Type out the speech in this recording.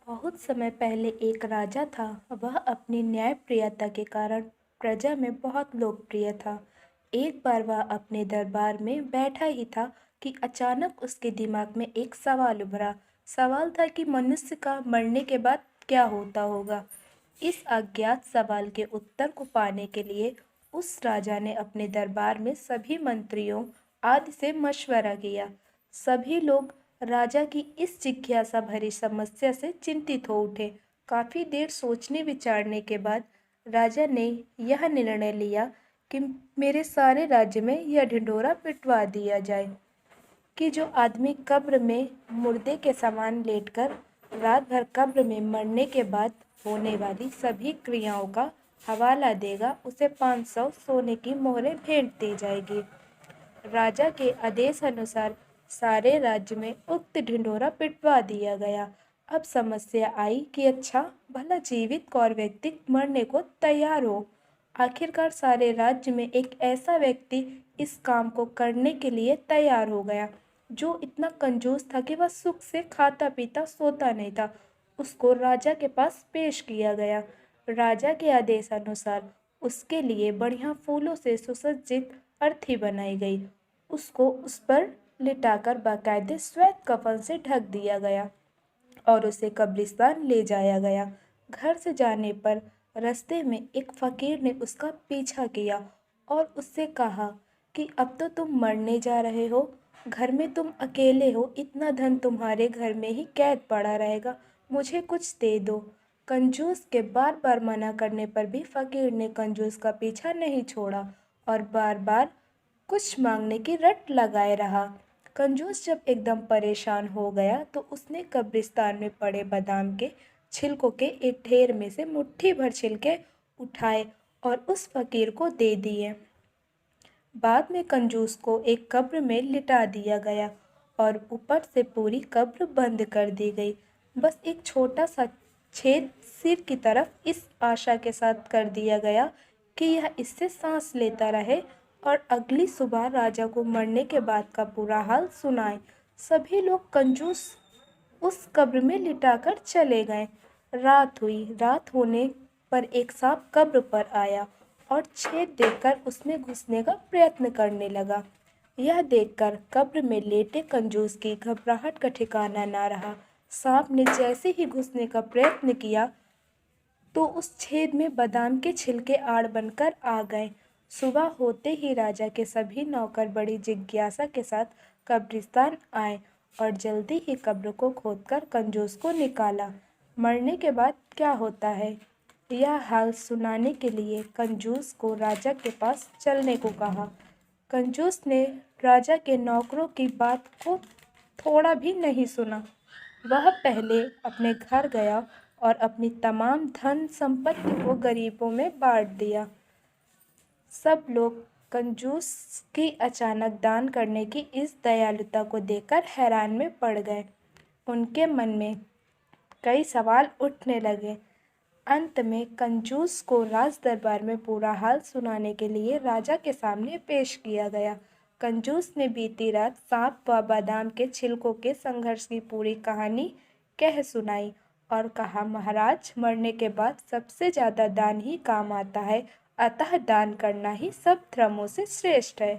बहुत समय पहले एक राजा था। वह अपनी न्यायप्रियता के कारण प्रजा में बहुत लोकप्रिय था। एक बार वह अपने दरबार में बैठा ही था कि अचानक उसके दिमाग में एक सवाल उभरा। सवाल था कि मनुष्य का मरने के बाद क्या होता होगा। इस अज्ञात सवाल के उत्तर को पाने के लिए उस राजा ने अपने दरबार में सभी मंत्रियों आदि से मशवरा किया। सभी लोग राजा की इस जिज्ञासा भरी समस्या से चिंतित हो उठे। काफी देर सोचने विचारने के बाद राजा ने यह निर्णय लिया कि मेरे सारे राज्य में यह ढिंढोरा पिटवा दिया जाए कि जो आदमी कब्र में मुर्दे के समान लेटकर रात भर कब्र में मरने के बाद होने वाली सभी क्रियाओं का हवाला देगा, उसे 500 सोने की मोहरें भेंट दी जाएगी। राजा के आदेश अनुसार सारे राज्य में उक्त ढिंढोरा पिटवा दिया गया। अब समस्या आई कि अच्छा भला जीवित कौन व्यक्ति मरने को तैयार हो। आखिरकार सारे राज्य में एक ऐसा व्यक्ति इस काम को करने के लिए तैयार हो गया, जो इतना कंजूस था कि वह सुख से खाता पीता सोता नहीं था। उसको राजा के पास पेश किया गया। राजा के आदेश अनुसार उसके लिए बढ़िया फूलों से सुसज्जित अर्थी बनाई गई। उसको उस पर लिटाकर बाकायदे श्वेत कफन से ढक दिया गया और उसे कब्रिस्तान ले जाया गया। घर से जाने पर रास्ते में एक फकीर ने उसका पीछा किया और उससे कहा कि अब तो तुम मरने जा रहे हो, घर में तुम अकेले हो, इतना धन तुम्हारे घर में ही कैद पड़ा रहेगा, मुझे कुछ दे दो। कंजूस के बार बार मना करने पर भी फकीर ने कंजूस का पीछा नहीं छोड़ा और बार बार कुछ मांगने की रट लगाए रहा। कंजूस जब एकदम परेशान हो गया तो उसने कब्रिस्तान में पड़े बादाम के छिलकों के एक ढेर में से मुट्ठी भर छिलके उठाए और उस फकीर को दे दिए। बाद में कंजूस को एक कब्र में लिटा दिया गया और ऊपर से पूरी कब्र बंद कर दी गई। बस एक छोटा सा छेद सिर की तरफ इस आशा के साथ कर दिया गया कि यह इससे सांस लेता रहे और अगली सुबह राजा को मरने के बाद का पूरा हाल सुनाए। सभी लोग कंजूस उस कब्र में लिटाकर चले गए। रात हुई। रात होने पर एक सांप कब्र पर आया और छेद देखकर उसमें घुसने का प्रयत्न करने लगा। यह देखकर कब्र में लेटे कंजूस की घबराहट का ठिकाना ना रहा। सांप ने जैसे ही घुसने का प्रयत्न किया तो उस छेद में बादाम के छिलके आड़ बनकर आ गए। सुबह होते ही राजा के सभी नौकर बड़ी जिज्ञासा के साथ कब्रिस्तान आए और जल्दी ही कब्र को खोदकर कंजूस को निकाला। मरने के बाद क्या होता है, यह हाल सुनाने के लिए कंजूस को राजा के पास चलने को कहा। कंजूस ने राजा के नौकरों की बात को थोड़ा भी नहीं सुना। वह पहले अपने घर गया और अपनी तमाम धन संपत्ति को गरीबों में बांट दिया। सब लोग कंजूस की अचानक दान करने की इस दयालुता को देखकर हैरान में पड़ गए। उनके मन में कई सवाल उठने लगे। अंत में कंजूस को राज दरबार में पूरा हाल सुनाने के लिए राजा के सामने पेश किया गया। कंजूस ने बीती रात सांप व बादाम के छिलकों के संघर्ष की पूरी कहानी कह सुनाई और कहा, महाराज, मरने के बाद सबसे ज़्यादा दान ही काम आता है, अतः दान करना ही सब धर्मों से श्रेष्ठ है।